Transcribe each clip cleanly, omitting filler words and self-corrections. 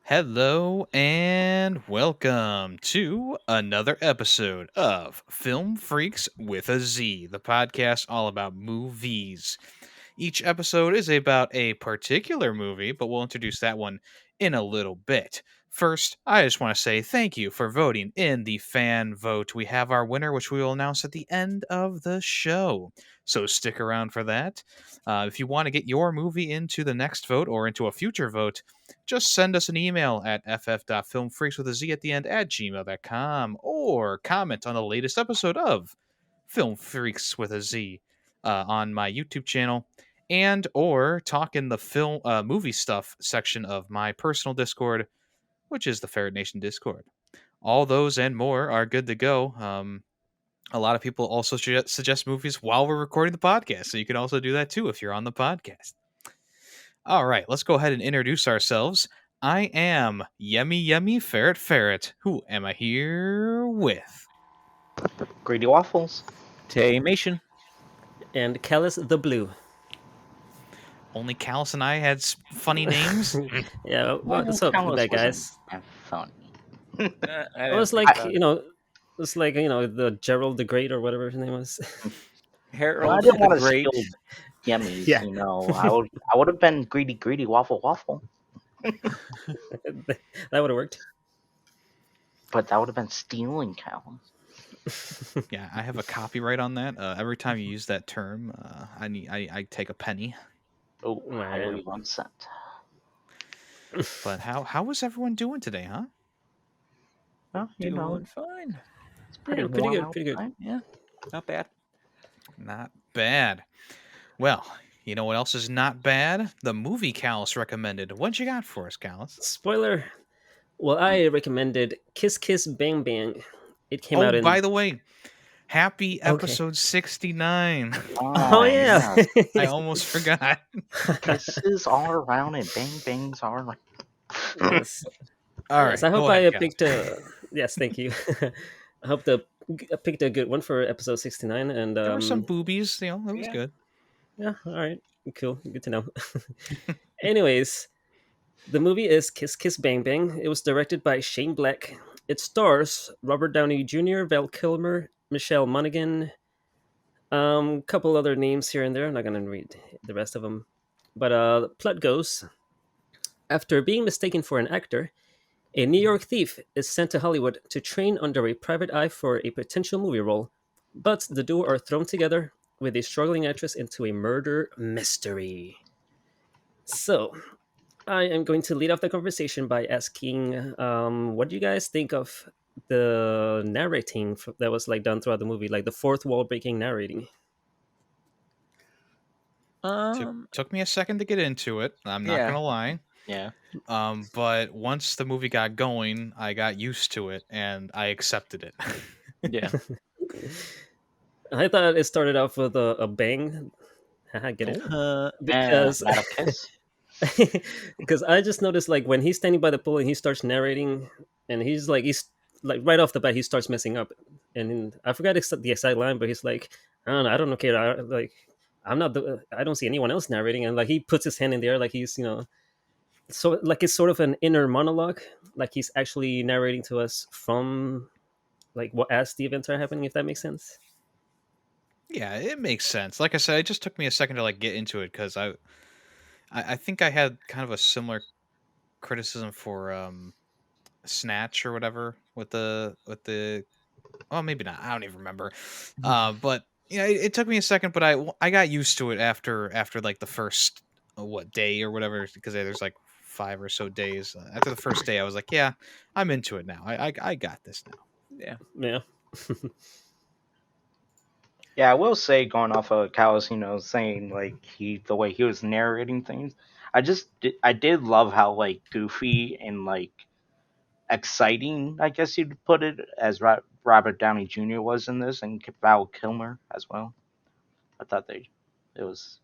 Hello and welcome to another episode of Film Freaks with a Z, the podcast all about movies. Each episode is about a particular movie, but we'll introduce that one in a little bit. First, I just want to say thank you for voting in the fan vote. We have our winner, which we will announce at the end of the show. So stick around for that. If you want to get your movie into the next vote or into a future vote, just send us an email at ff.filmfreaks with a Z at the end at gmail.com or comment on the latest episode of Film Freaks with a Z on my YouTube channel and or talk in the film movie stuff section of my personal Discord, which is the Ferret Nation Discord. All those and more are good to go. A lot of people also suggest movies while we're recording the podcast, so you can also do that too if you're on the podcast. All right, let's go ahead and introduce ourselves. I am Yemmy Ferret. Who am I here with? Greedy Waffles. Taymation. And Callus the Blue. Only Callus and I had funny names. Yeah, what's up with that, guys? Funny. It was like, it's like, the Gerald the Great or whatever his name was. Harold I didn't want the to Great. steal Yemmy's, Yeah. I would have been greedy waffle. That would have worked. But that would have been stealing Callum. Yeah, I have a copyright on that. Every time you use that term, I take a penny. Oh, Wow. highly 1 cent. But how was everyone doing today, huh? Well, Doing fine. it's pretty Yeah, pretty warm good, pretty good. outside. Yeah, not bad. Not bad. Well, you know what else is not bad? The movie Callus recommended. What you got for us, Callus? Spoiler. Well, I recommended Kiss Kiss Bang Bang. It came out in... by the way, happy episode 69. Oh, yeah. I almost forgot. Kisses all around and bang bangs all around. Yes. All right. Yes, I hope go ahead, I picked a... Yes, thank you. I hope I picked a good one for episode 69. And There were some boobies, it was Yeah. good. Yeah, all right. Cool. Good to know. Anyways, the movie is Kiss Kiss Bang Bang. It was directed by Shane Black. It stars Robert Downey Jr., Val Kilmer, Michelle Monaghan, couple other names here and there. I'm not going to read the rest of them. But the plot goes, after being mistaken for an actor, a New York thief is sent to Hollywood to train under a private eye for a potential movie role. But the duo are thrown together with a struggling actress into a murder mystery. So, I am going to lead off the conversation by asking, what do you guys think of the narrating that was done throughout the movie, like the fourth wall breaking narrating? Took me a second to get into it. I'm not Yeah. gonna lie. Yeah. But once the movie got going, I got used to it and I accepted it. Yeah. I thought it started off with a bang. Haha, get it? Because Not a kiss. because I just noticed when he's standing by the pool and he starts narrating, and he's like right off the bat he starts messing up, and I forgot the exact line, but he's like, I don't know, okay, I don't see anyone else narrating, and he puts his hand in the air like he's so it's sort of an inner monologue, like he's actually narrating to us from what as the events are happening, if that makes sense. Yeah, it makes sense. Like I said, it just took me a second to get into it because I think I had kind of a similar criticism for Snatch or whatever with the oh, maybe not, I don't even remember. But it took me a second, but I got used to it after the first day or whatever, because there's 5 or so days. After the first day I was like, yeah, I'm into it now. I got this now. Yeah. Yeah, I will say, going off of Callus, saying the way he was narrating things, I did love how goofy and exciting, I guess you'd put it, as Robert Downey Jr. was in this, and Val Kilmer as well. I thought it was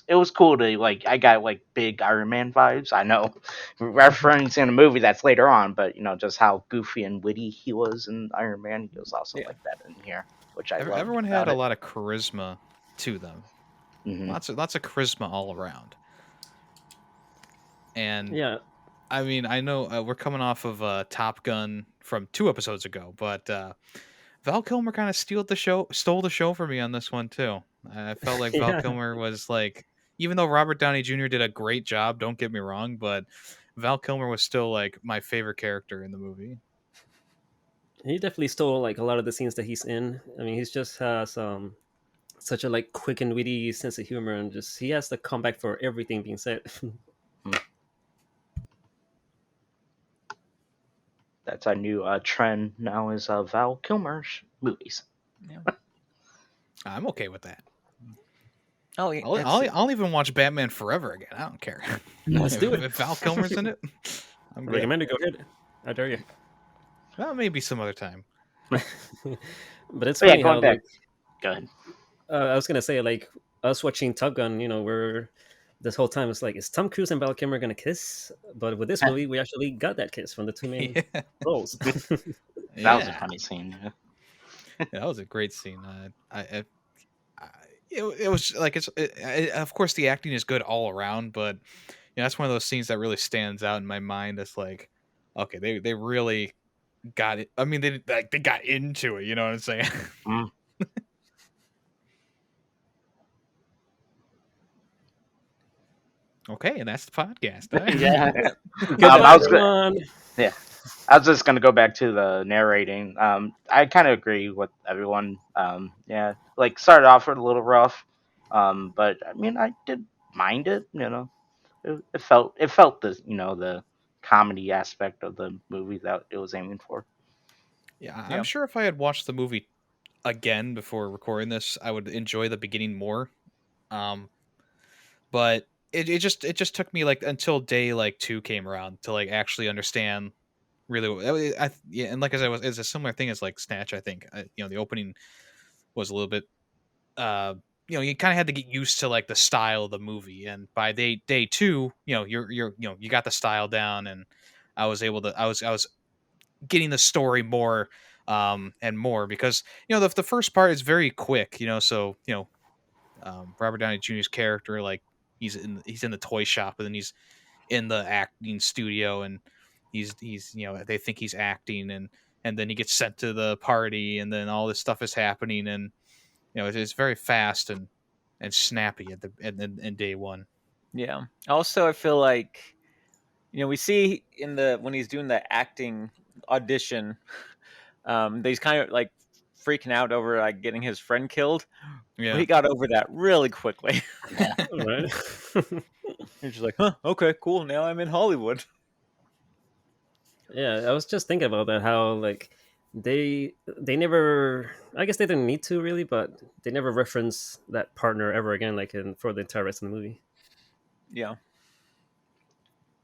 it was cool to I got big Iron Man vibes. I know, referencing a movie that's later on, but just how goofy and witty he was in Iron Man, he was also like that in here, which I loved. Everyone had a lot of charisma to them. Mm-hmm. Lots of charisma all around. And yeah, I mean, I know we're coming off of Top Gun from 2 episodes ago, but Val Kilmer kind of stole the show for me on this one too. I felt like Val Yeah, Kilmer was like, even though Robert Downey Jr. did a great job, don't get me wrong, but Val Kilmer was still like my favorite character in the movie. he definitely stole like a lot of the scenes that he's in. I mean, he's just has such a like quick and witty sense of humor, and just he has the comeback for everything being said. Mm. That's our new trend now is Val Kilmer's movies. I'm okay with that. Oh, yeah, I'll even watch Batman Forever again. I don't care. Let's do it. If Val Kilmer's in it, I'm good. Recommend it. Go ahead. I dare you. Well, maybe some other time. But it's But yeah, funny going how back. like Go ahead. I was gonna say like us watching Top Gun. You know, we're this whole time it's like is Tom Cruise and Val Kilmer gonna kiss? But with this movie, we actually got that kiss from the two main Yeah. roles. That was a Yeah. funny scene. Yeah. Yeah, that was a great scene. It was like of course the acting is good all around, but that's one of those scenes that really stands out in my mind. It's like, okay, they really got it. I mean, they got into it. You know what I'm saying? Mm. Okay, and that's the podcast. Huh? Yeah. Good I night, was gonna, everyone. I was just gonna go back to the narrating. I kind of agree with everyone. Yeah, like started off with a little rough, but I mean, I did mind it. It felt the the comedy aspect of the movie that it was aiming for. Yeah, Yeah. I'm sure if I had watched the movie again before recording this, I would enjoy the beginning more. Um, but it just took me like until day like 2 came around to like actually understand really yeah, and like as I was it's a similar thing as like Snatch. I think the opening was a little bit you kind of had to get used to like the style of the movie, and by day 2 you got the style down, and I was getting the story more and more, because the first part is very quick, so Robert Downey Jr.'s character, like he's in the toy shop, and then he's in the acting studio, and he's they think he's acting, and then he gets sent to the party, and then all this stuff is happening, and it's very fast and snappy at the in day 1. Yeah. Also, I feel like we see in the when he's doing the acting audition, that he's kind of like freaking out over like getting his friend killed. But Yeah. he got over that really quickly. Right. He's just like, huh, okay, cool. Now I'm in Hollywood. Yeah, I was just thinking about that. How like they never. I guess they didn't need to really, but they never reference that partner ever again, like for the entire rest of the movie. Yeah.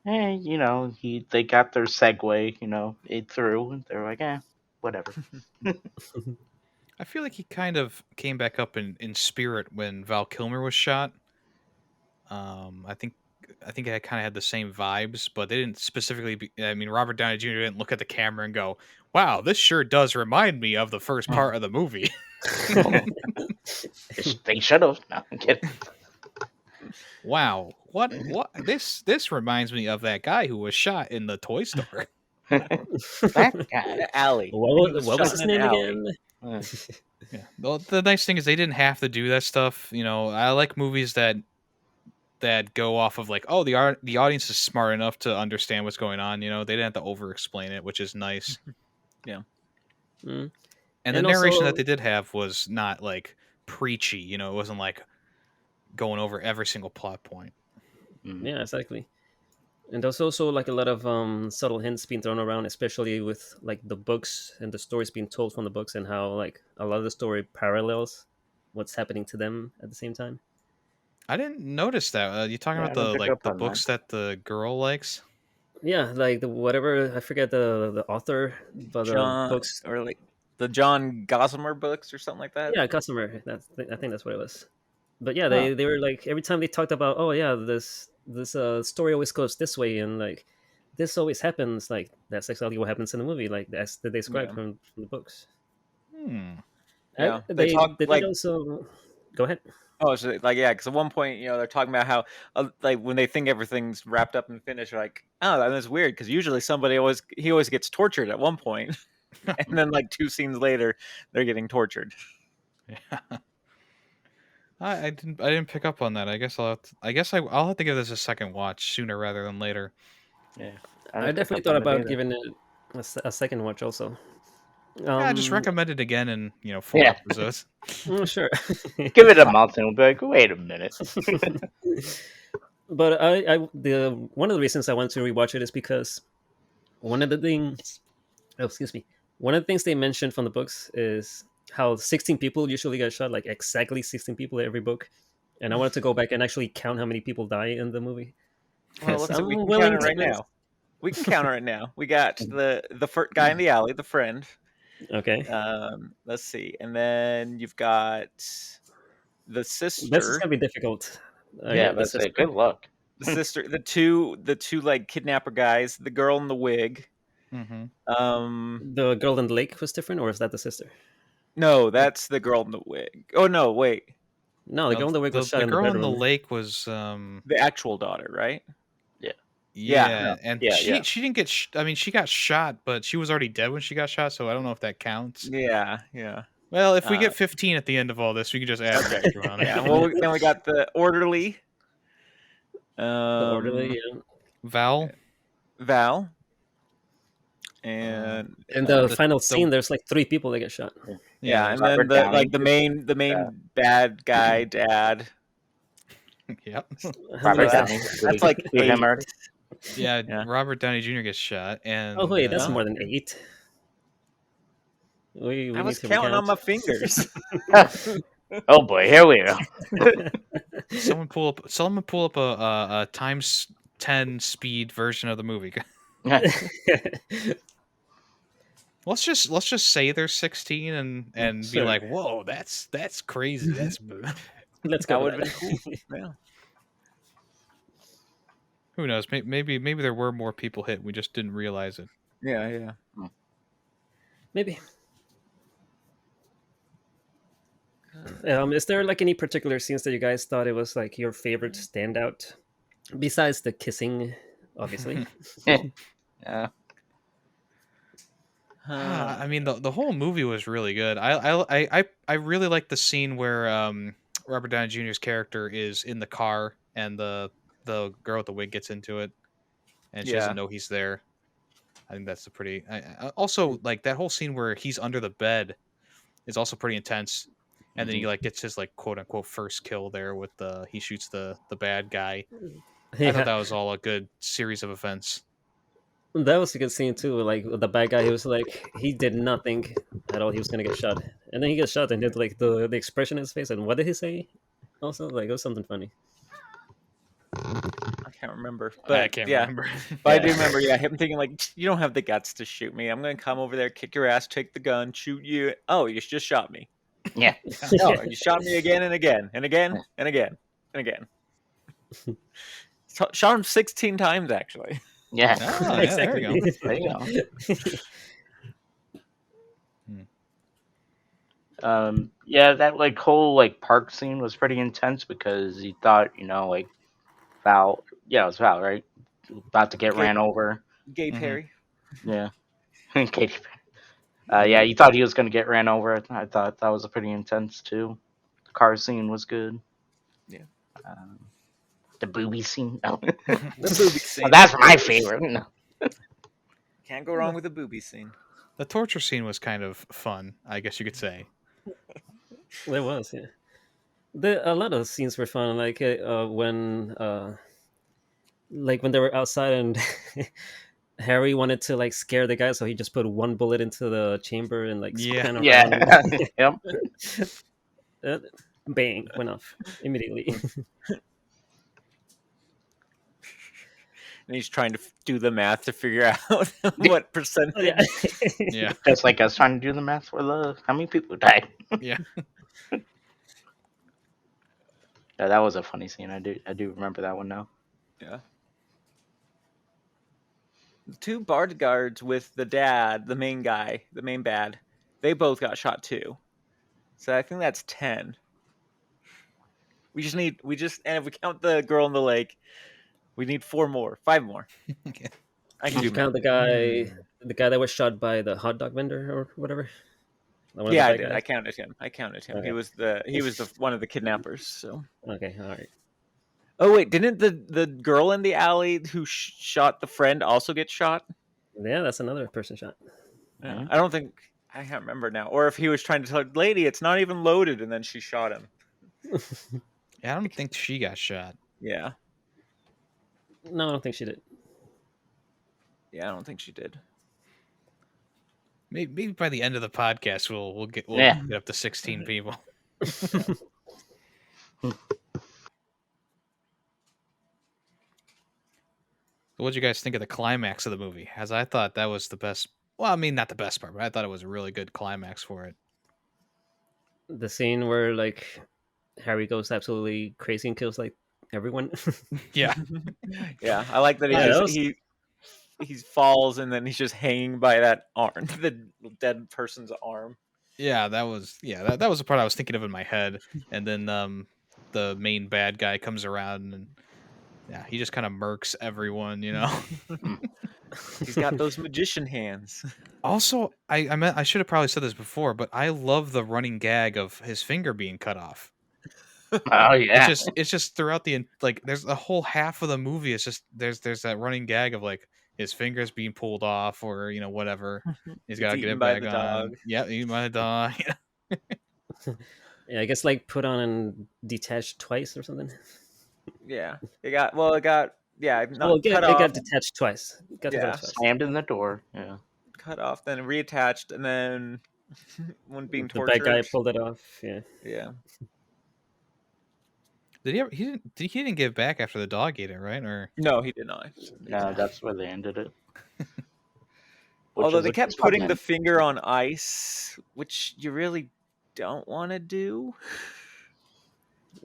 Hey, they got their segue, it through, and they're like, whatever. I feel like he kind of came back up in spirit when Val Kilmer was shot. I think I kind of had the same vibes, but they didn't specifically. I mean, Robert Downey Jr. didn't look at the camera and go, "Wow, this sure does remind me of the first part of the movie." They should have. No, I'm kidding. Wow, what this reminds me of that guy who was shot in the toy store. That guy. The alley. What He was was shot his in an name alley. again? Uh, Yeah. Well, the nice thing is they didn't have to do that stuff. I like movies that go off of like, oh, the audience is smart enough to understand what's going on. They didn't have to over explain it, which is nice. Mm. And the And narration also- that they did have was not like preachy. It wasn't like going over every single plot point. Yeah, exactly. And there's also like a lot of subtle hints being thrown around, especially with like the books and the stories being told from the books, and how like a lot of the story parallels what's happening to them at the same time. I didn't notice that. You talking Yeah, about I didn't the pick up the on books that the girl likes? Yeah, like the whatever I forget the author, but the John books. or like the John Gossamer books or something like that. Yeah, customer. I think that's what it was. But yeah, Huh. they were like every time they talked about, oh yeah, this story always goes this way, and like this always happens. Like that's exactly what happens in the movie. Like that's the described Yeah. from the books. Hmm. Yeah, They they talk did like. also. Go ahead. Oh, so like yeah, because at one point, they're talking about how like when they think everything's wrapped up and finished, they're like, oh, that's weird because usually he always gets tortured at one point, and then like 2 scenes later, they're getting tortured. Yeah. I didn't pick up on that. I guess I'll have to give this a second watch sooner rather than later. Yeah, I didn't pick definitely up thought on it about either. giving it a second watch also. Yeah, just recommend it again in 4 Yeah. episodes. Sure. Give it a month and we'll be like, wait a minute. But the one of the reasons I want to rewatch it is because one of the things, oh, excuse me, one of the things they mentioned from the books is how 16 people usually get shot, like exactly 16 people in every book. And I wanted to go back and actually count how many people die in the movie. Well, Yes, let's see. We I'm can willing count it to right miss. now. We can counter it now. We got the first guy in the alley, the friend. Okay, Let's see, and then you've got the this is sister, gonna be difficult. Yeah, The that's sister, it. Good luck. the two like kidnapper guys, the girl in the wig. Mm-hmm. the girl in the lake was different, or is that the sister? No, that's the girl in the wig. Oh no, wait, No, the girl in the wig was shot The in the girl in the bedroom. lake was the actual daughter, right? Yeah. Yeah. yeah, and Yeah, she yeah. she didn't get. I mean, she got shot, but she was already dead when she got shot, so I don't know if that counts. Yeah. Well, if we Uh, get 15 at the end of all this, we can just add an Okay. extra on it. Yeah. Well, then we got the orderly, The orderly, Val. Val, and in the the- final the- scene, there's like 3 people that get shot. yeah, and Robert then Downey. the main bad guy dad. Yep. How Robert many is that? Downey. That's like Leave him 8. already. Yeah, Yeah. Robert Downey Jr. gets shot, and Oh wait, that's No. more than 8. We I need was to counting on recount. my fingers. Oh boy, here we go. someone pull up a times 10 speed version of the movie. Let's just say there's 16 and Sure. be like, whoa, that's crazy. That's Let's That go. would With have been cool. Yeah. who knows? Maybe there were more people hit. We just didn't realize it. Yeah. Maybe. Is there like any particular scenes that you guys thought it was like your favorite standout, besides the kissing, obviously? Yeah. I mean, the whole movie was really good. I really like the scene where Robert Downey Jr.'s character is in the car and the girl with the wig gets into it, and she Yeah. doesn't know he's there. I think that's a pretty. Also, like that whole scene where he's under the bed is also pretty intense, and then he like gets his like quote unquote first kill there with he shoots the bad guy. I thought that was all a good series of events. That was a good scene too. Like the bad guy, he was like he did nothing at all. He was gonna get shot, and then he gets shot, and did like the expression in his face. And what did he say? Also, like it was something funny. I can't remember. But I can't yeah. remember. But I do remember, him thinking like, you don't have the guts to shoot me. I'm gonna come over there, kick your ass, take the gun, shoot you. Oh, you just shot me. Yeah. No, you shot me again and again and again and again and again. Shot him 16 times actually. Yeah. Oh, yeah, there you go. There you go. Yeah, that like whole like park scene was pretty intense because he thought, like Val. Yeah, it was Val, right? About to get Okay. ran over. Gay Mhm. Perry. Yeah. Katy Perry. Yeah, you thought he was gonna get ran over. I thought that was pretty intense too. The car scene was good. Yeah. The booby scene. No. The booby scene. Well, that's my favorite. No. Can't go wrong with a booby scene. The torture scene was kind of fun, I guess you could say. There was, yeah. A lot of scenes were fun, like when they were outside and Harry wanted to like scare the guy, so he just put one bullet into the chamber and like Yeah. spun around. Yeah. Yep. Bang, went off immediately. And he's trying to do the math to figure out what percentage. Oh, yeah. Yeah. Just like I was trying to do the math for how many people died. Yeah. Yeah, that was a funny scene. I do remember that one now. Yeah. The 2 bodyguards with the dad, the main guy, the main bad, they both got shot too. So I think that's 10. We just and if we count the girl in the lake, we need 5 more. Okay. I can Did do you count math. the guy that was shot by the hot dog vendor or whatever? One of the Yeah, I bad did. guys. I counted him. He Okay. was the one of the kidnappers. So. Okay. All right. Oh wait, didn't the girl in the alley who shot the friend also get shot? Yeah, that's another person shot. Yeah, Mhm. I don't think I can't remember now. Or if he was trying to tell lady, it's not even loaded, and then she shot him. Yeah, I don't think she got shot. Yeah, No, I don't think she did. yeah, I don't think she did. Maybe by the end of the podcast, we'll Yeah. get up to 16 people. What'd you guys think of the climax of the movie? As I thought that was the best. Well, I mean, not the best part, but I thought it was a really good climax for it. The scene where like Harry goes absolutely crazy and kills like everyone. Yeah, Yeah, I like that Yeah, that was he falls and then he's just hanging by that arm, the dead person's arm. yeah, that was the part I was thinking of in my head. And then the main bad guy comes around and yeah, he just kind of murks everyone, you know. He's got those magician hands. Also, I should have probably said this before, but I love the running gag of his finger being cut off. Oh yeah. It's just throughout like there's a whole half of the movie. It's just there's that running gag of like his fingers being pulled off or whatever. He's got to It's get eaten it by back the on. dog. Yeah, eaten by the dog. yeah, I guess like put on and detached twice or something. Yeah, it got Well, not cut it off. got detached twice. It got Yeah, detached twice. Slammed in the door. Yeah. cut off, then reattached, and then when being The bad guy tortured. pulled it off. Yeah. Yeah, Did he ever? He didn't give back after the dog ate it, right? Or no, he did not. No, that's where they ended it. Which Although is they a kept good putting the plan. finger on ice, which you really don't want to do.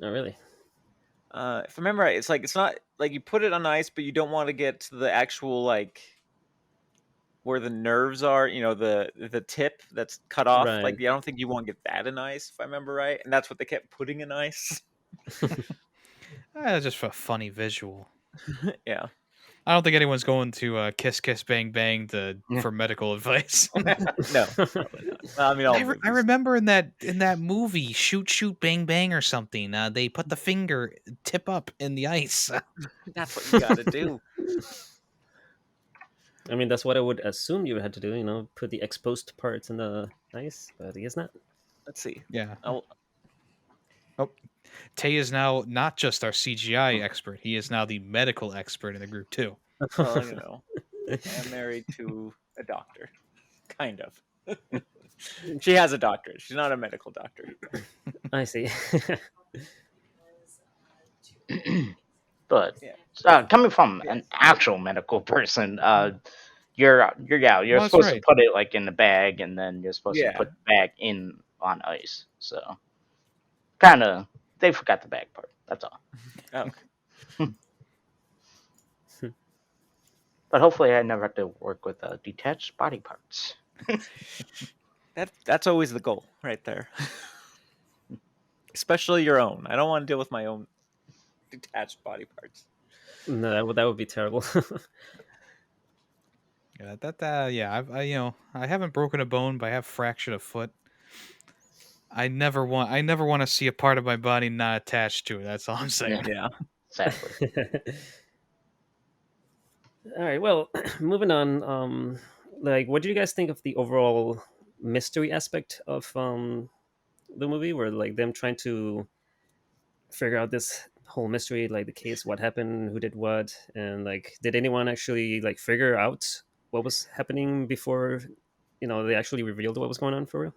Oh, really? If I remember right, it's not like you put it on ice, but you don't want to get to the actual like where the nerves are. The tip that's cut off. Right. Like I don't think you want to get that in ice, if I remember right. And that's what they kept putting in ice. just for a funny visual. Yeah. I don't think anyone's going to kiss kiss bang bang for medical advice. No, probably not. I mean, all I movies. remember in that movie Shoot Shoot Bang Bang or something. They put the finger tip up in the ice. That's what you got to do. I mean, that's what I would assume you would have to do. Put the exposed parts in the ice, but I guess not. Let's see. Yeah. I'll, Oh, Tay is now not just our CGI expert; he is now the medical expert in the group too. well, I am married to a doctor, kind of. She has a doctorate. She's not a medical doctor. I see. But Yeah. coming from an actual medical person, you're Well, that's supposed to right. put it like in the bag, and then you're supposed to Yeah. put the bag in on ice. So kind of they forgot the bag part. That's all. Oh, But hopefully, I never have to work with detached body parts. that's always the goal, right there. Especially your own. I don't want to deal with my own detached body parts. No, that would be terrible. Yeah, yeah. I haven't broken a bone, but I have fractured a foot. I never want to see a part of my body not attached to it. That's all I'm saying. Yeah. Sadly. All right. Well, moving on. Like, what do you guys think of the overall mystery aspect of the movie, where like them trying to figure out this whole mystery, like the case, what happened, who did what, and like, did anyone actually like figure out what was happening before, they actually revealed what was going on for real?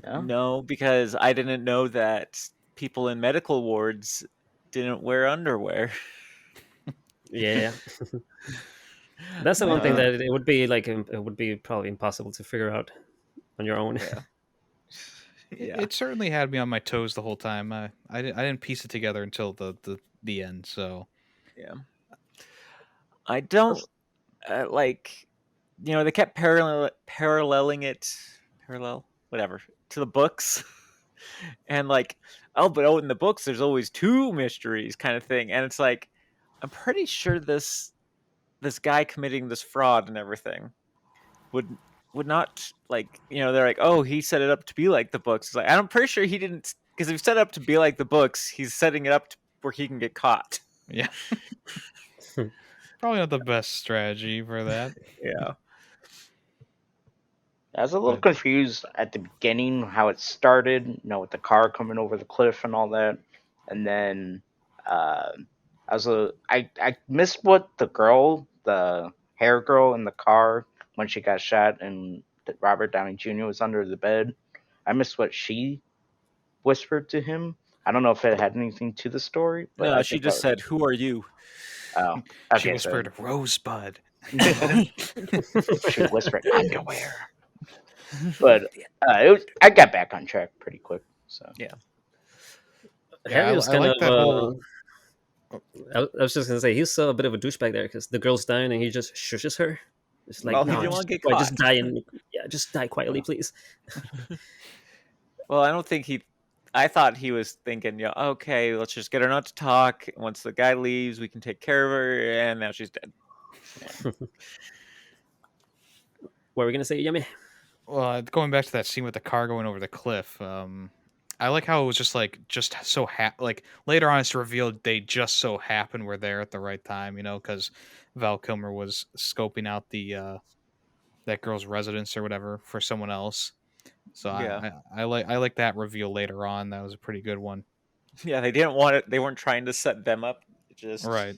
No? No, because I didn't know that people in medical wards didn't wear underwear. Yeah. That's the one thing Uh, that it would be like it would be probably impossible to figure out on your own. Yeah. Yeah. It certainly had me on my toes the whole time. I didn't piece it together until the end. So Yeah. I don't like, they kept paralleling it, whatever, to the books, and like, but in the books, there's always 2 mysteries kind of thing. And it's like, I'm pretty sure this guy committing this fraud and everything would not, like, they're like, oh, he set it up to be like the books. It's like, I'm pretty sure he didn't, because if he set it up to be like the books, he's setting it up where he can get caught. Yeah. Probably not the best strategy for that. Yeah. I was a little But- confused at the beginning how it started, with the car coming over the cliff and all that, and then I missed what the hair girl in the car when she got shot and Robert Downey Jr. was under the bed. I missed what she whispered to him. I don't know if it had anything to the story, but No, I she think just said, "Who are you?" oh, She okay, whispered, "Rosebud." she whispered underwear. But I got back on track pretty quick. So Yeah, Harry was I kind like of. that whole. I was just gonna say he's a bit of a douchebag there because the girl's dying and he just shushes her. It's like, Well, he no, didn't just, want to get why, caught. just die just die quietly, please. Well, I don't think he. I thought he was thinking, okay, let's just get her not to talk. Once the guy leaves, we can take care of her, and now she's dead. What were we gonna say, Yummy? Well, going back to that scene with the car going over the cliff. I like how it was just so like later on it's revealed they just so happened were there at the right time, because Val Kilmer was scoping out the that girl's residence or whatever for someone else. So Yeah. I like that reveal later on. That was a pretty good one. Yeah, they didn't want it. They weren't trying to set them up. Just Right.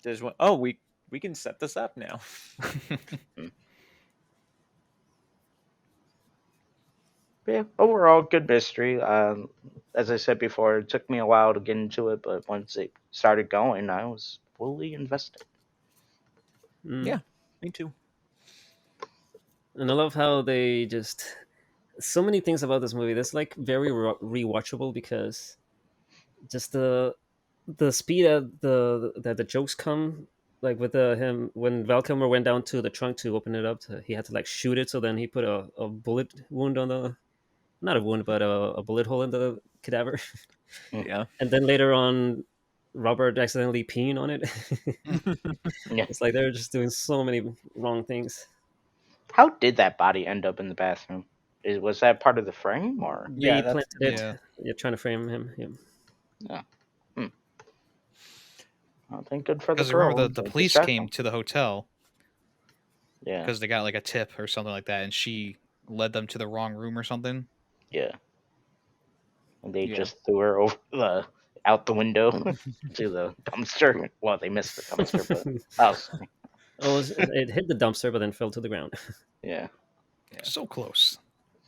went, oh, we can set this up now. yeah, overall good mystery. As I said before, it took me a while to get into it, but once it started going, I was fully invested. Yeah, me too. And I love how they just so many things about this movie. That's like very rewatchable because just the speed at the jokes come, like with him when Val Kilmer went down to the trunk to open it up, he had to like shoot it. So then he put a bullet wound on the not a wound, but a bullet hole in the cadaver. Yeah. And then later on, Robert accidentally peeing on it. Yeah. It's like they're just doing so many wrong things. How did that body end up in the bathroom? Was that part of the frame or? Yeah, They planted it. yeah. You're trying to frame him. Yeah. Yeah. I think good for the Because girl. remember the to police distract came him. to the hotel Yeah. because they got like a tip or something like that, and she led them to the wrong room or something. Yeah. And they Yeah. just threw her out the window to the dumpster. Well, they missed the dumpster, but It hit the dumpster, but then fell to the ground. yeah. So close.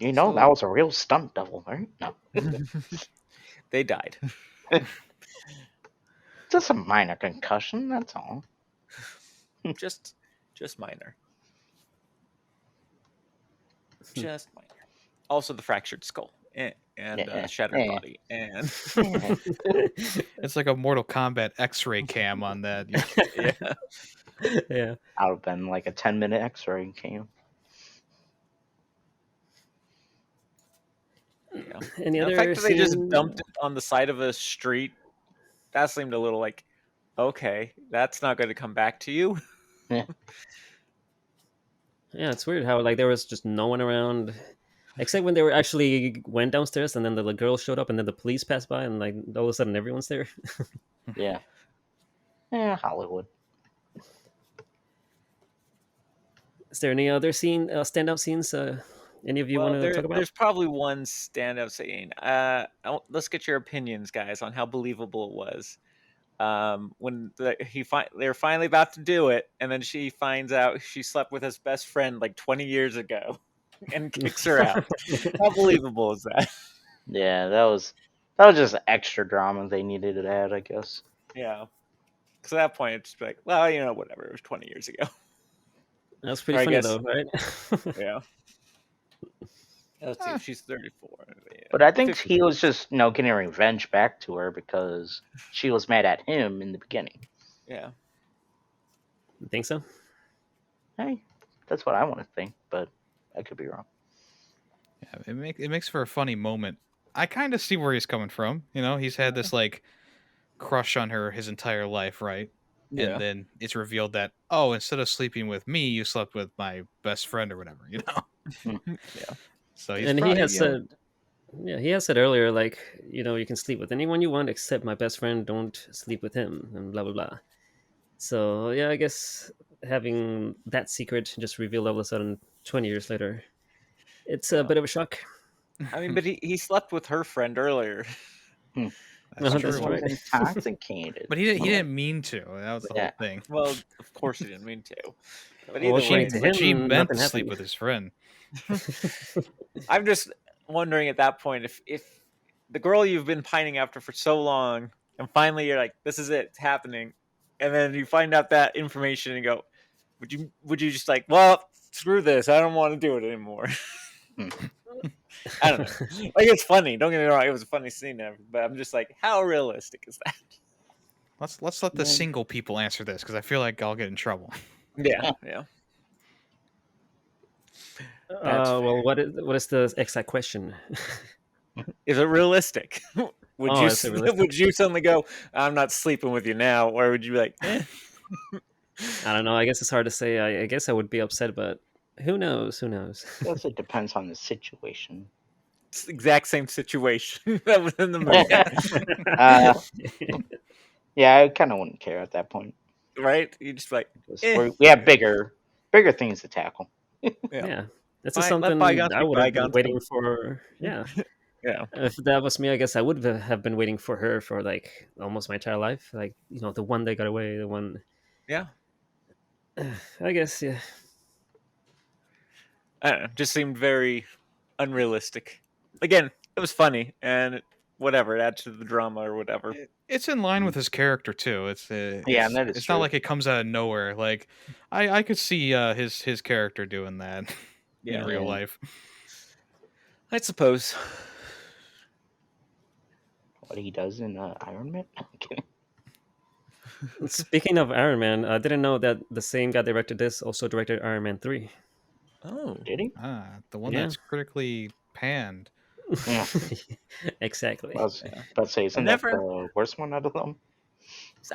That was a real stunt double, right? No. They died. Just a minor concussion, that's all. just minor. Just minor. Also, the fractured skull and Yeah. shattered Yeah. body, and It's like a Mortal Kombat X-ray cam on that. yeah. Yeah. I would have been like a 10-minute x-ray cam. Yeah. Any The other fact that they just scene- dumped it on the side of a street, that seemed a little like, okay, that's not going to come back to you. Yeah, it's weird how like there was just no one around, except when they were actually went downstairs, and then the girl showed up, and then the police passed by, and like all of a sudden everyone's there. Yeah. Yeah, Hollywood. Is there any other standout scenes? Any of you want to talk about? There's probably one standout scene. Let's get your opinions, guys, on how believable it was. When they're finally about to do it, and then she finds out she slept with his best friend like 20 years ago, and kicks her out. How believable is that? Yeah, that was just extra drama they needed to add, I guess. Yeah. Because at that point, it's like, well, whatever. It was 20 years ago. That's pretty I funny guess- though, right? Yeah. Let's see if she's 34. Yeah. But I think 50. he was just, getting revenge back to her because she was mad at him in the beginning. Yeah. You think so? Hey, that's what I want to think, but I could be wrong. Yeah, it makes for a funny moment I kind of see where he's coming from. You know, he's had this like crush on her his entire life, right? And Yeah. then it's revealed that, oh, instead of sleeping with me, you slept with my best friend or whatever, you know? Yeah. So he's And he probably, has said, yeah, he has said earlier, like, you can sleep with anyone you want except my best friend. Don't sleep with him, and blah blah blah. So yeah, I guess having that secret just revealed all of a sudden 20 years later, it's a bit of a shock. I mean, but he slept with her friend earlier. that's No, He that's true. was right. intoxicated. But he didn't mean to. That was the Yeah. whole thing. Well, of course he didn't mean to. But Well, either way, according to But she him, meant to nothing sleep happened. with his friend. I'm just wondering at that point if the girl you've been pining after for so long, and finally you're like, this is it, it's happening, and then you find out that information and go, would you just like, well, screw this, I don't want to do it anymore. I don't know. Like, it's funny. Don't get me wrong, it was a funny scene, but I'm just like, how realistic is that? Let's let the single people answer this because I feel like I'll get in trouble. Yeah. That's Well, what is the exact question? Is it realistic? Would Oh, you is it realistic? would you suddenly go, I'm not sleeping with you now, or would you be like, eh? I don't know. I guess it's hard to say. I guess I would be upset, but who knows? Who knows? I guess it depends on the situation. It's the exact same situation that was in the movie, Yeah, I kind of wouldn't care at that point. right? You just like, 'Cause eh. we have bigger things to tackle. Yeah, this is Let something bygones I be would have been bygones. waiting for. Yeah, Yeah. if that was me, I guess I would have been waiting for her for like almost my entire life. Like the one that got away, the one. Yeah. I guess yeah. I don't know. Just seemed very unrealistic. Again, it was funny and whatever, it adds to the drama or whatever. It's in line with his character too. Yeah, and that is it's true. not like it comes out of nowhere. Like I could see his character doing that Yeah. in real life. I suppose. What he does in Iron Man. I'm kidding. Speaking of Iron Man, I didn't know that the same guy directed this also directed Iron Man 3. Oh. Did he? The one Yeah. that's critically panned. Yeah. Exactly. I was about to say, isn't that the worst one out of them?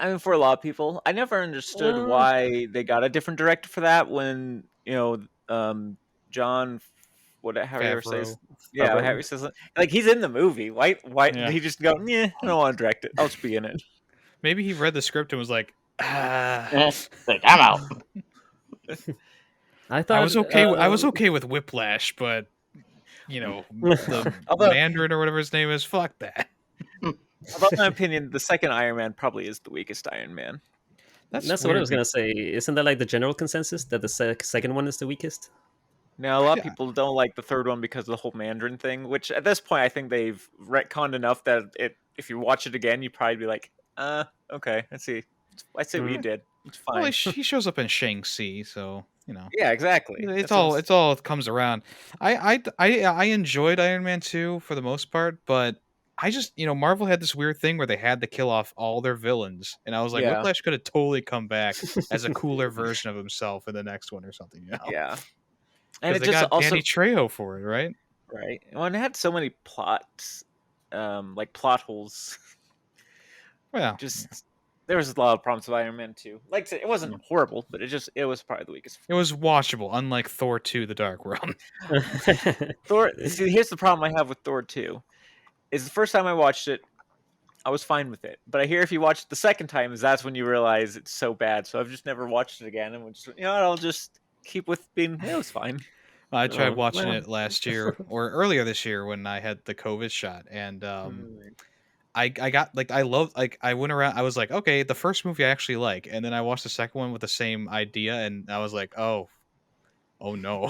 I mean, for a lot of people, I never understood why they got a different director for that when, John, however says, Favreau. Harry says, like, he's in the movie. Why Yeah. did he just go, I don't want to direct it. I'll just be in it. Maybe he read the script and was like, Like, I'm out. I thought I was okay. I was okay with Whiplash, but the Although- Mandarin or whatever his name is, fuck that. About my opinion, the second Iron Man probably is the weakest Iron Man. That's what I was gonna say. Isn't that like the general consensus that the second one is the weakest? Now, a lot of Yeah. people don't like the third one because of the whole Mandarin thing, which at this point I think they've retconned enough that if you watch it again, you'd probably be like, okay, I see what you did. It's fine. Well, he shows up in Shang-Chi, so Yeah, exactly. It's all it comes around. I enjoyed Iron Man 2 for the most part, but I just Marvel had this weird thing where they had to kill off all their villains, and I was like, Yeah. Whiplash could have totally come back as a cooler version of himself in the next one or something. Yeah, and Because it they just got also Danny Trejo for it, right? right. Well, and it had so many plots, like plot holes. Well, Just there was a lot of problems with Iron Man 2. Like I said, it wasn't horrible, but it was probably the weakest. it was watchable, unlike Thor 2: The Dark World. Thor. See, here's the problem I have with Thor 2. Is the first time I watched it, I was fine with it. But I hear if you watch it the second time, that's when you realize it's so bad. So I've just never watched it again, and I'll just keep with being. It was fine. I tried watching well. it last year or earlier this year when I had the COVID shot, and I got I went around. I was like, okay, the first movie I actually like, and then I watched the second one with the same idea, and I was like, oh no.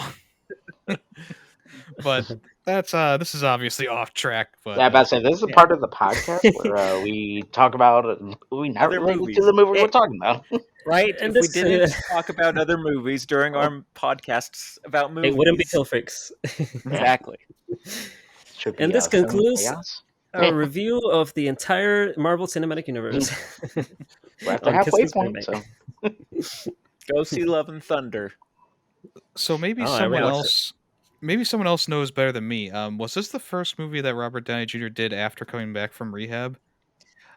But that's this is obviously off track. But Yeah, I'm about to say, this is a part of the podcast where we talk about we not Other related movies. to the movie we're talking about. Right? And if we this, didn't talk about other movies during our podcasts about movies, It wouldn't be Freakz. exactly. Should be, And this Film concludes Chaos. a review of the entire Marvel Cinematic Universe. We're at the on halfway Kiss point, Kiss so Go see Love and Thunder. so maybe Oh, I someone rewatched else maybe someone else knows better than me. Was this the first movie that Robert Downey Jr. did after coming back from rehab?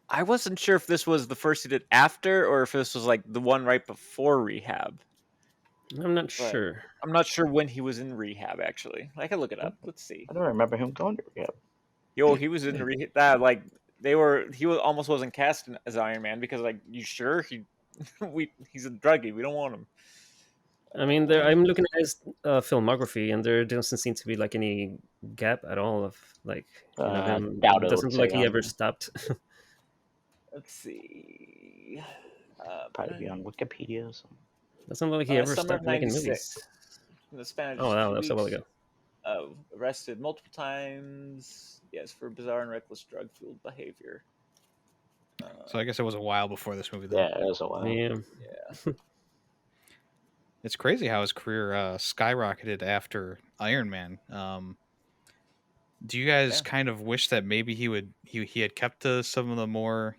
I wasn't sure if this was the first he did after, or if this was like the one right before rehab. I'm not But sure. I'm not sure when he was in rehab. Actually, I can look it up. Let's see. I don't remember him going to rehab. Yo, he was in rehab. That like they were. He was almost wasn't cast as Iron Man because like you sure he's a druggie. We don't want him. I mean, I'm looking at his filmography, and there doesn't seem to be like any gap at all of like him. Doubt It it doesn't would look like say he on ever there. stopped. Let's see. Probably be on Wikipedia or something. Doesn't look like he ever Summer of stopped making '96. movies. In the span of Oh just wow, 2 that's a while weeks, ago. arrested multiple times. Yes, for bizarre and reckless drug-fueled behavior. So I guess it was a while before this movie. Then. Yeah, it was a while. Yeah. It's crazy how his career skyrocketed after Iron Man. Do you guys kind of wish that maybe he had kept to some of the more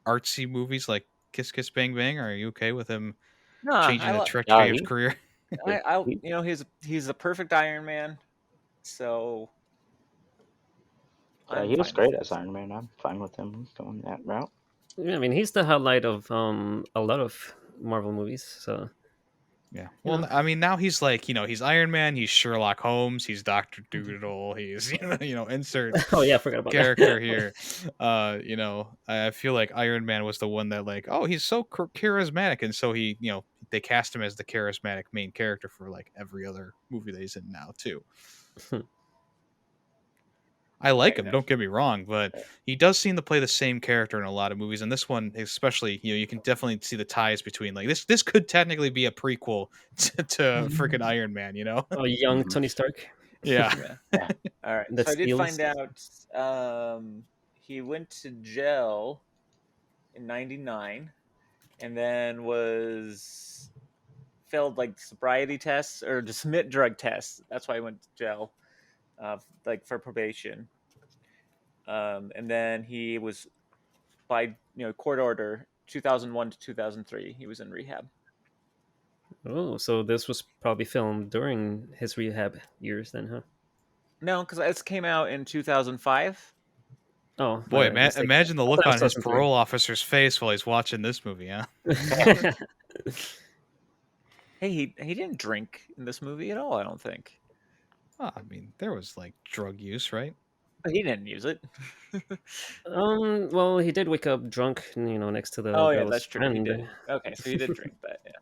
artsy movies like Kiss Kiss Bang Bang? Or are you okay with him changing the trajectory of his career? He's a perfect Iron Man. So yeah, he was great as Iron Man. I'm fine with him going that route. Yeah, I mean, he's the highlight of a lot of Marvel movies. So yeah. Well, I mean, now he's like, he's Iron Man, he's Sherlock Holmes, he's Dr. Doolittle, he's insert oh yeah, I forgot about character that. here. I feel like Iron Man was the one that like, oh, he's so charismatic, and so he, they cast him as the charismatic main character for like every other movie that he's in now too. I like him, don't get me wrong, but he does seem to play the same character in a lot of movies, and this one especially, you can definitely see the ties between like this could technically be a prequel to freaking Iron Man, Oh, young Tony Stark. Yeah. All right. So I did find out he went to jail in '99, and then failed like sobriety tests or to submit drug tests. That's why he went to jail, like for probation. And then he was by court order 2001 to 2003. He was in rehab. Oh, so this was probably filmed during his rehab years, then, huh? No, because this came out in 2005. Oh boy! Imagine the look on his parole officer's face while he's watching this movie, huh? Hey, he didn't drink in this movie at all, I don't think. Oh, I mean, there was like drug use, right? But he didn't use it. Well, he did wake up drunk, next to the. Oh yeah, that's true. Friend. He did. Okay, so he did drink that. Yeah,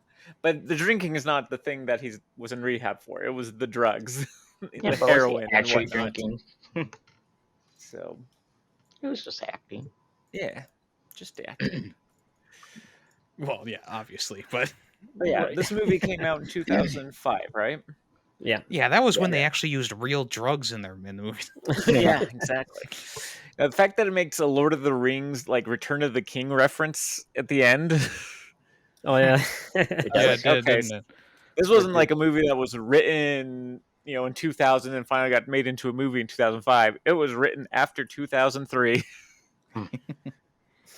but the drinking is not the thing that he was in rehab for. It was the drugs, the heroin, actually and drinking. So it was just acting. Yeah, just acting. Well, yeah, obviously, but yeah, this movie came out in 2005, right? Yeah, that was when they actually used real drugs in the movie. Yeah, exactly. The fact that it makes a Lord of the Rings like Return of the King reference at the end. Oh yeah, this wasn't like a movie that was written, in 2000 and finally got made into a movie in 2005. It was written after 2003,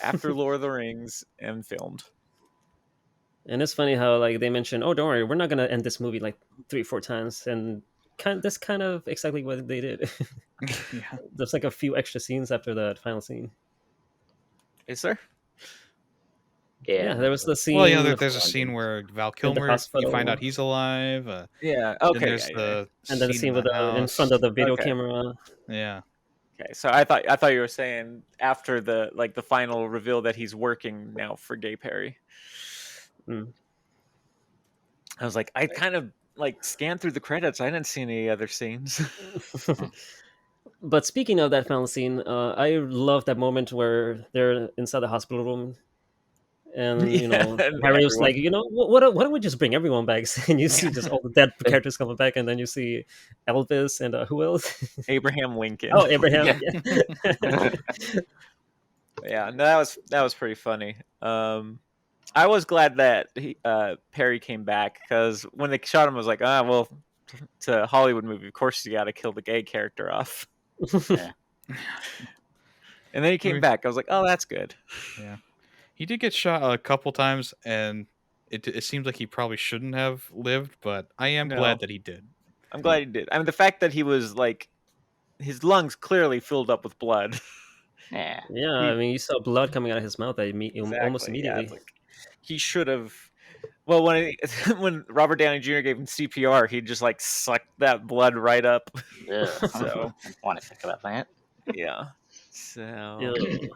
after Lord of the Rings, and filmed. And it's funny how like they mentioned, oh, don't worry, we're not gonna end this movie like 3-4 times, and that's kind of exactly what they did. Yeah. There's like a few extra scenes after that final scene. Is there? Yeah, there was the scene. Well, there's a scene where Val Kilmer, you find out he's alive. Yeah. Okay. There's and then the scene with in front of the video camera. Yeah. Okay, so I thought you were saying after the final reveal that he's working now for Gay Perry. I was like, I kind of like scanned through the credits. I didn't see any other scenes. But speaking of that final scene, I love that moment where they're inside the hospital room, and Harry was like, why don't we just bring everyone back? And you see just all the dead characters coming back, and then you see Elvis and who else? Abraham Lincoln. Oh, Abraham. Yeah, no, that was pretty funny. I was glad that Perry came back, because when they shot him, I was like, well, it's a Hollywood movie. Of course, you got to kill the gay character off. Yeah. And then he came back. I was like, oh, that's good. Yeah, he did get shot a couple times, and it seems like he probably shouldn't have lived, but I am glad that he did. I'm glad he did. I mean, the fact that he was like, his lungs clearly filled up with blood. Yeah. Yeah, I mean, you saw blood coming out of his mouth almost Exactly. Yeah, immediately. it's like he should have. Well, when Robert Downey Jr. gave him CPR, he just like sucked that blood right up. Ugh. So I want to think about that. yeah. So Ew.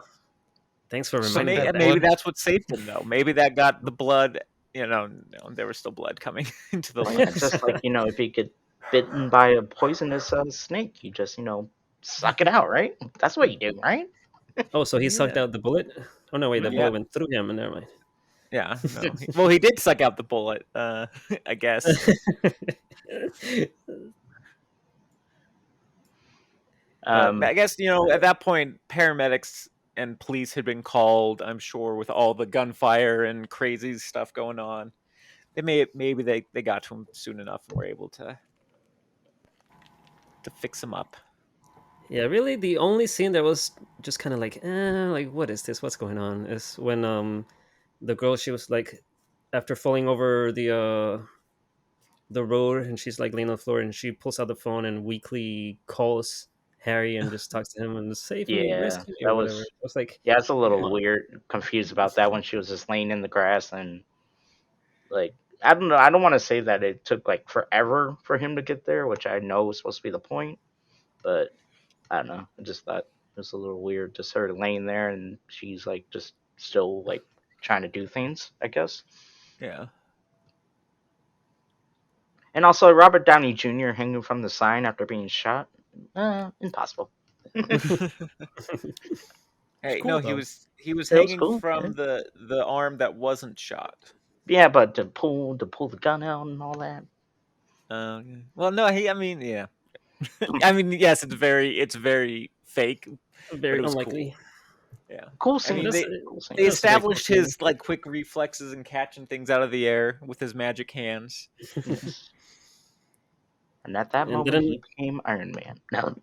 Thanks for Suck reminding me that of that. maybe blood. that's what saved him, though. Maybe that got the blood. No, there was still blood coming into the Well, yeah, lungs. just like if you get bitten by a poisonous snake, you just suck it out, right? That's what you do, right? Oh, so he sucked Yeah. out the bullet? Oh no, wait, the Yeah. bullet went through him, and never mind. Yeah. No. Well, he did suck out the bullet. I guess. But I guess at that point, paramedics and police had been called. I'm sure with all the gunfire and crazy stuff going on, maybe they got to him soon enough and were able to fix him up. Yeah, really, the only scene that was just kind of like what is this? What's going on? Is when the girl, she was like, after falling over the road, and she's like laying on the floor, and she pulls out the phone and weakly calls Harry and just talks to him and save me, Yeah, rescue me, that or whatever. was. It was like, Yeah, it's a come little on. weird, confused about that when she was just laying in the grass and like I don't know. I don't want to say that it took like forever for him to get there, which I know was supposed to be the point, but I don't know. I just thought it was a little weird, just her laying there and she's like just still like trying to do things, I guess. Yeah. And also Robert Downey Jr. hanging from the sign after being shot. Impossible. Hey, cool, no, though. he was It was hanging cool. from the arm that wasn't shot. Yeah, but to pull the gun out and all that. Well, no, I mean, yeah. I mean, yes, it's very fake, but Very it was unlikely. cool. Yeah. Cool I mean, scene. That's, Cool scene. they that's a very cool established scene. his like quick reflexes and catching things out of the air with his magic hands. Yes. And at that And moment, didn't he became Iron Man. No.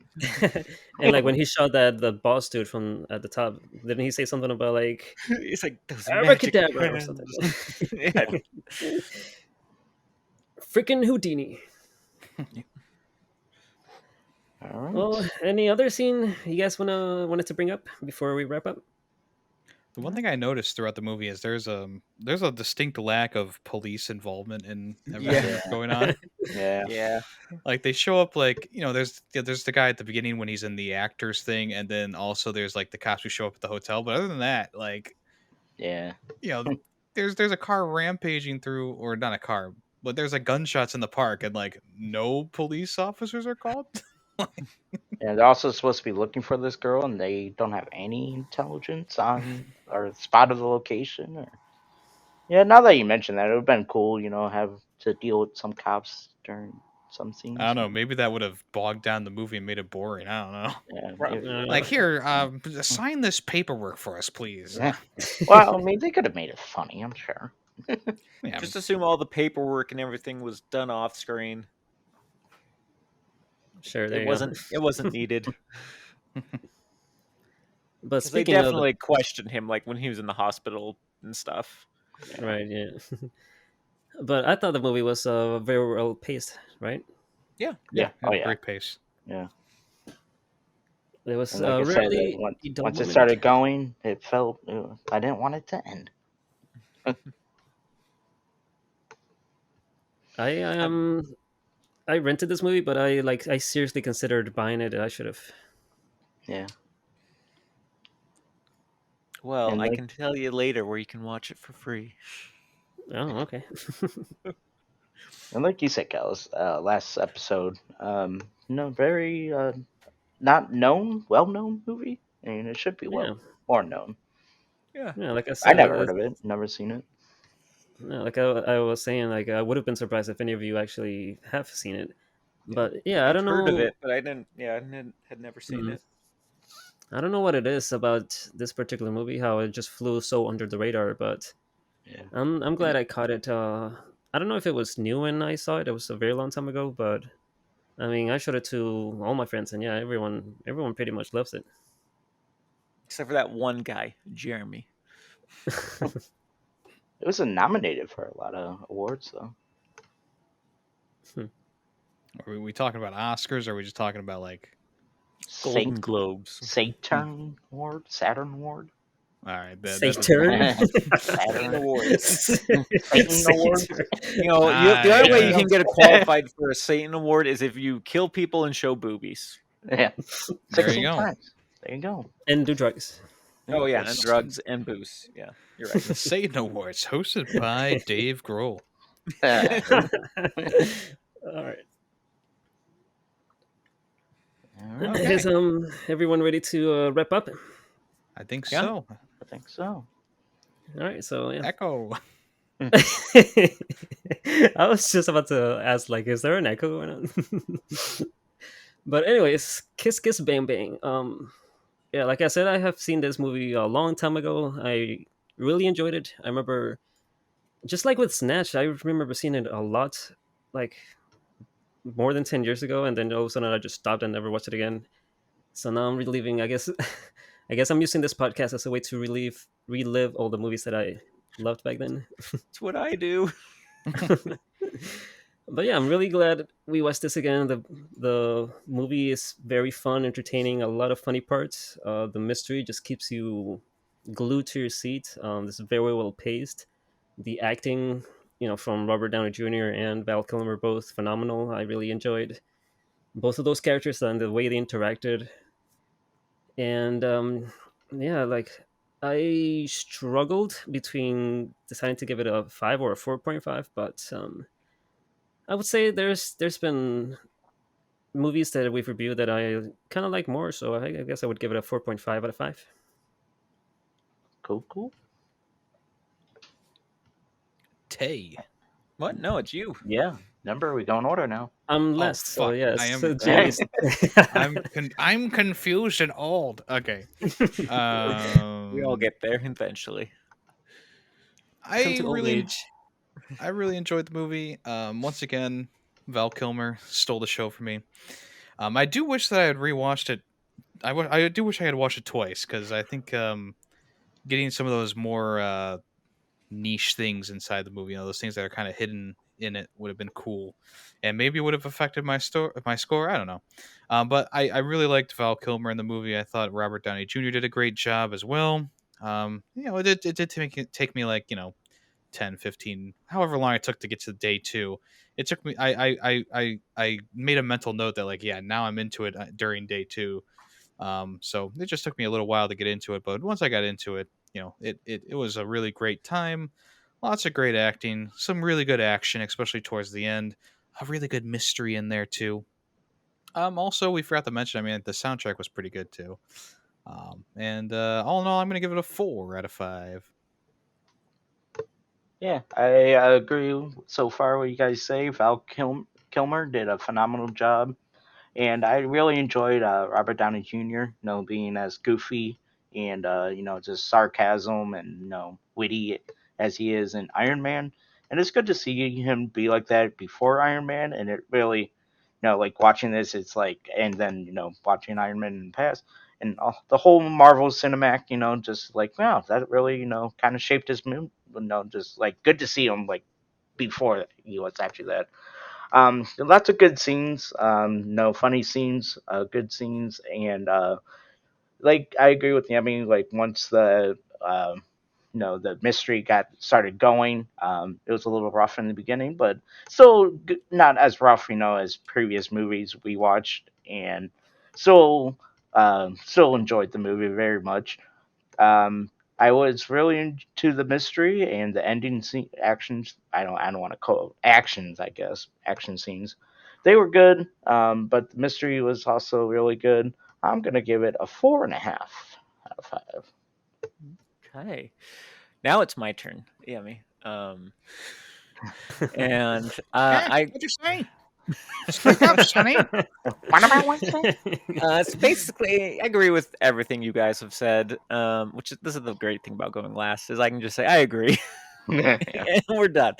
and like when he shot the boss dude from at the top, didn't he say something about like It's like those magic abracadabra or something? hands. Yeah. Freaking Houdini. All right. Well, any other scene you guys wanted to bring up before we wrap up? The one thing I noticed throughout the movie is there's a distinct lack of police involvement in everything Yeah. that's going on. Yeah. Yeah. Like they show up like there's the guy at the beginning when he's in the actors thing, and then also there's like the cops who show up at the hotel. But other than that, like Yeah. you know, there's a car rampaging through, or not a car, but there's like gunshots in the park, and like no police officers are called. And they're also supposed to be looking for this girl, and they don't have any intelligence on or spotted the location. Or yeah, now that you mention that, it would have been cool, have to deal with some cops during some scenes. I don't know. Maybe that would have bogged down the movie and made it boring. I don't know. Yeah. Probably. Like here, sign this paperwork for us, please. Yeah. Well, I mean, they could have made it funny, I'm sure. Yeah, Just assume all the paperwork and everything was done off screen. Sure, there It you wasn't. It wasn't needed. go. But 'Cause they speaking of definitely questioned him, like when he was in the hospital and stuff. right, yeah. But I thought the movie was very well paced, right? Yeah. Yeah. Oh yeah. great pace. Yeah. There was And like I said, rarely once, a dull once it moment. started going, it felt I didn't want it to end. I rented this movie, but I seriously considered buying it. I should have. Yeah. Well, And I like, can tell you later where you can watch it for free. Oh, okay. and like you said, Gals, last episode, very not known, well known movie. I mean, it should be Yeah. more known. Yeah. Yeah, like I I said, never heard of it, never seen it. yeah, like I was saying, like I would have been surprised if any of you actually have seen it. But yeah, I I've don't heard know. of it, but I didn't. Yeah, had never seen Mhm. it. I don't know what it is about this particular movie, how it just flew so under the radar. But Yeah. I'm glad I caught it. I don't know if it was new when I saw it. It was a very long time ago, but I mean, I showed it to all my friends, and yeah, everyone pretty much loves it. Except for that one guy, Jeremy. It was nominated for a lot of awards, though. Are we talking about Oscars, or are we just talking about like? Golden Sat- Globes. Saturn Award, Saturn Award, All right, that doesn't Saturn. make Satan Saturn, Awards. Satan Award. Saturn. You know, the only way you yes. can get qualified for a Satan Award is if you kill people and show boobies. Yeah, There you 16 go. times. There you go. And do drugs. Oh yeah, and Yes. drugs and booze. Yeah, you're right. The Satan Awards, hosted by Dave Grohl. All right. Okay. Is everyone ready to wrap up? I think Yeah. so. I think so. All right, so yeah. Echo. I was just about to ask, like, is there an echo going on? But anyways, Kiss Kiss Bang Bang. Yeah, like I said, I have seen this movie a long time ago. I really enjoyed it. I remember, just like with Snatch, I remember seeing it a lot, like more than 10 years ago, and then all of a sudden I just stopped and never watched it again. So now I'm reliving. I guess, I guess I'm using this podcast as a way to relive all the movies that I loved back then. That's what I do. But yeah, I'm really glad we watched this again. The movie is very fun, entertaining, a lot of funny parts. The mystery just keeps you glued to your seat. This is very well paced. The acting, from Robert Downey Jr. and Val Kilmer, both phenomenal. I really enjoyed both of those characters and the way they interacted. And yeah, like I struggled between deciding to give it a 5 or a 4.5, but I would say there's been movies that we've reviewed that I kind of like more, so I guess I would give it a 4.5 out of 5. Cool, cool. Tay. What? No, it's you. Yeah. Number, we go in order now. I'm Oh, last, so fuck. yes. I am- So James. I'm confused and old. Okay. We all get there eventually. I Come to old really, age. I really enjoyed the movie. Once again, Val Kilmer stole the show for me. I do wish that I had rewatched it. I do wish I had watched it twice, because I think getting some of those more niche things inside the movie, those things that are kind of hidden in it, would have been cool, and maybe would have affected my score. I don't know, but I really liked Val Kilmer in the movie. I thought Robert Downey Jr. did a great job as well. It did take me like 10, 15, however long it took to get to day 2. It took me. I made a mental note that, like, yeah, now I'm into it during day 2. So it just took me a little while to get into it, but once I got into it, it was a really great time. Lots of great acting, some really good action, especially towards the end. A really good mystery in there too. Also, we forgot to mention, the soundtrack was pretty good too. And all in all, I'm going to give it a 4 out of 5. Yeah, I agree so far what you guys say. Kilmer did a phenomenal job. And I really enjoyed Robert Downey Jr. Being as goofy and just sarcasm and witty as he is in Iron Man. And it's good to see him be like that before Iron Man. And it really, like watching this, it's like, and then watching Iron Man in the past, and the whole Marvel cinematic, just like, wow, that really kind of shaped his mood. Just like good to see him like before he was actually that. Lots of good scenes. No funny scenes, good scenes, and like I agree with Yemmy. Like once the mystery got started going, it was a little rough in the beginning, but still not as rough, as previous movies we watched, and still enjoyed the movie very much. Um, I was really into the mystery and the ending scene actions. I don't want to call it actions. I guess action scenes. They were good, but the mystery was also really good. I'm gonna give it a 4.5 out of 5. Okay. Now it's my turn. Yeah, me. And What'd you say? Speak up, Sonny. What am I want to say? it's basically I agree with everything you guys have said. This is the great thing about going last is I can just say I agree. Yeah. And we're done.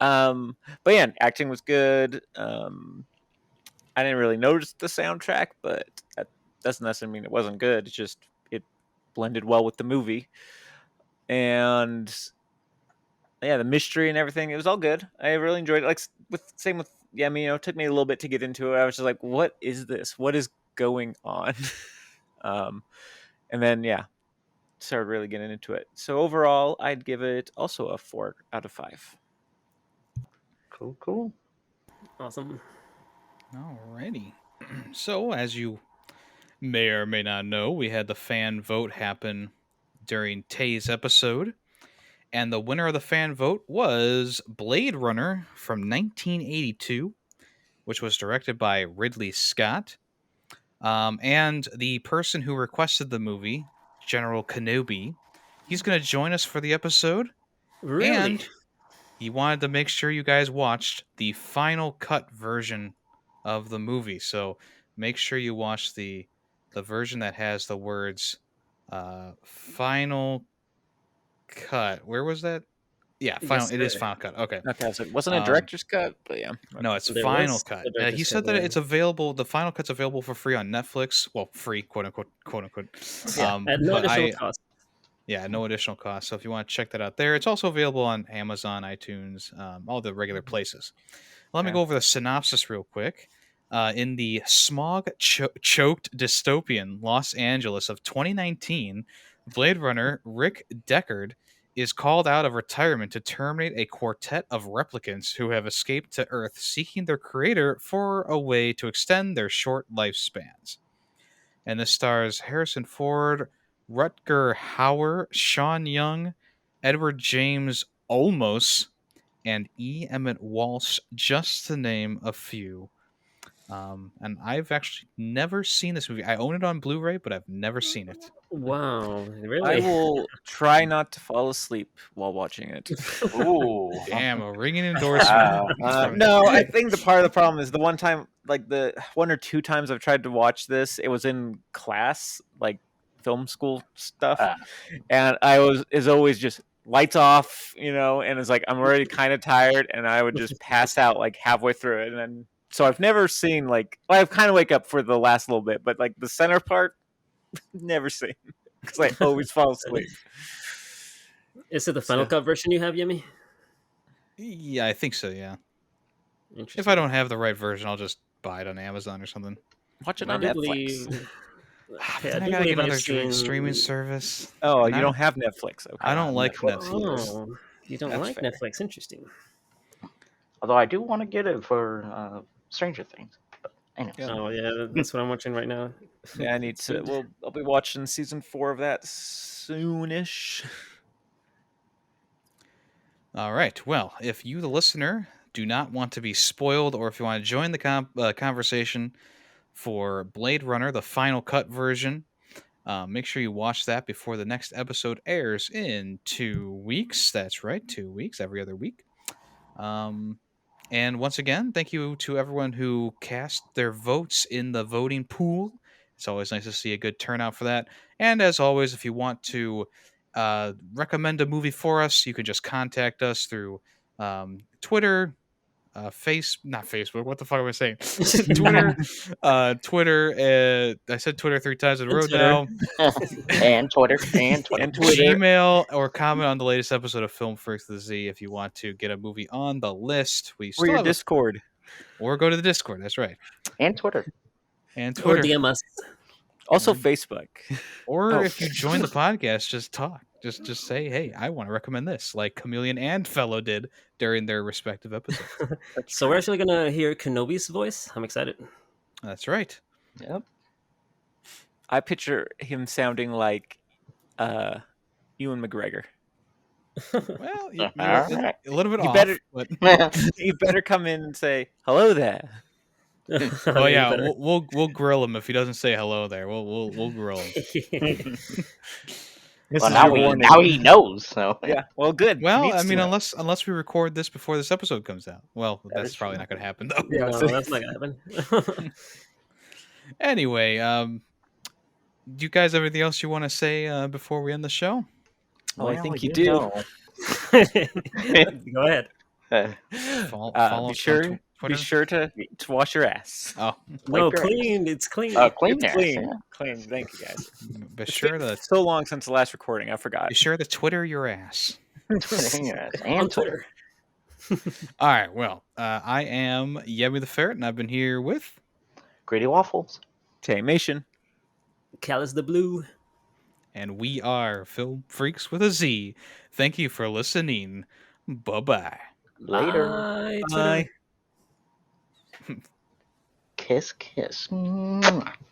But yeah, acting was good. I didn't really notice the soundtrack, but that doesn't necessarily mean it wasn't good. It's just it blended well with the movie, and yeah, the mystery and everything. It was all good. I really enjoyed it. Same with yeah, I mean, it took me a little bit to get into it. I was just like, what is this? What is going on? And then started really getting into it. So overall, I'd give it also a 4 out of 5. Cool. Awesome. Alrighty. So, as you may or may not know, we had the fan vote happen during Tay's episode. And the winner of the fan vote was Blade Runner from 1982, which was directed by Ridley Scott. And the person who requested the movie, General Kenobi, he's going to join us for the episode. Really? And he wanted to make sure you guys watched the final cut version of the movie. So make sure you watch the version that has the words final cut. Where was that? Yeah, final. Yes, It is sir. final cut. Okay. Okay, so it wasn't a Um, director's cut, but yeah. No, it's There final was cut. a director's He said cut, that yeah. it's available. The final cut's available for free on Netflix. Well, free, quote unquote, quote unquote. Yeah, At no but additional cost. yeah, no additional cost. So if you want to check that out, there, it's also available on Amazon, iTunes, all the regular places. Let me Okay. go over the synopsis real quick. In the smog-choked dystopian Los Angeles of 2019, Blade Runner Rick Deckard is called out of retirement to terminate a quartet of replicants who have escaped to Earth, seeking their creator for a way to extend their short lifespans. And this stars Harrison Ford, Rutger Hauer, Sean Young, Edward James Olmos, and E. Emmett Walsh, just to name a few. And I've actually never seen this movie. I own it on Blu-ray, but I've never seen it. Wow, I really? will try not to fall asleep while watching it. Ooh. Damn, a ringing endorsement. Wow. No, I think the part of the problem is the one time, like the 1 or 2 times I've tried to watch this, it was in class, like film school stuff, Ah. and is always just lights off, and it's like I'm already kind of tired, and I would just pass out like halfway through it, and then so I've never seen I've kind of wake up for the last little bit, but like the center part, never seen because I always fall asleep. Is it the final So- cut version you have, Yemmy? Yeah, I think so, yeah. Interesting. If I don't have the right version, I'll just buy it on Amazon or something. Watch it I on do Netflix. believe. Okay, Then I do gotta get believe I've another seen- streaming service. Oh, And you I don't have Netflix? Okay. I don't like Netflix. Netflix. Oh, you don't That's like fair. Netflix? Interesting. Although I do want to get it for Stranger Things. But anyways. Yeah. Oh yeah, that's what I'm watching right now. Yeah, I need to. Well, I'll be watching season 4 of that soonish. All right. Well, if you, the listener, do not want to be spoiled, or if you want to join the conversation for Blade Runner, the final cut version, make sure you watch that before the next episode airs in 2 weeks. That's right, 2 weeks, every other week. And once again, thank you to everyone who cast their votes in the voting pool. It's always nice to see a good turnout for that. And as always, if you want to recommend a movie for us, you can just contact us through Twitter, not Facebook. What the fuck am I saying? Twitter, Twitter. I said Twitter 3 times in a row Twitter. now. And Twitter. And Twitter. And Twitter. Gmail or comment on the latest episode of Film Freaks with the Z if you want to get a movie on the list. We Or still your have Discord. or go to the Discord. That's right. And Twitter. And Or Twitter. DM us. Also Facebook. Or Oh. if you join the podcast, just talk. Just say, hey, I want to recommend this, like Chameleon and Fellow did during their respective episodes. So we're actually gonna hear Kenobi's voice. I'm excited. That's right. Yep. I picture him sounding like Ewan McGregor. Well, Alright. a little bit You off. better- But, You better come in and say hello there. oh You yeah, better. we'll grill him if he doesn't say hello there. We'll grill him. This Well, is now your warning. now he knows. So Yeah. Well, good. He Well, needs I to mean, know. unless we record this before this episode comes out. Well, That that's is probably true. not going to happen though. Yeah, No, so- that's not gonna happen. Anyway, do you guys have anything else you want to say before we end the show? Oh, I Well, think you you do. know. Go ahead. Follow Be us on sure, Twitter. be sure to wash your ass. Oh, No, Wipe your ass. clean. It's clean. Clean It's ass, clean. yeah. Clean. Thank you, guys. be It's sure been to so long since the last recording. I forgot. be sure to Twitter your ass. Twitter, yes. On And Twitter. All right. Well, I am Yemmy the Ferret, and I've been here with. Grady Waffles. Taymation. Callus the Blue. And we are Film Freaks with a Z. Thank you for listening. Bye bye. Later. Bye, Twitter. Bye. Kiss, kiss. Mwah.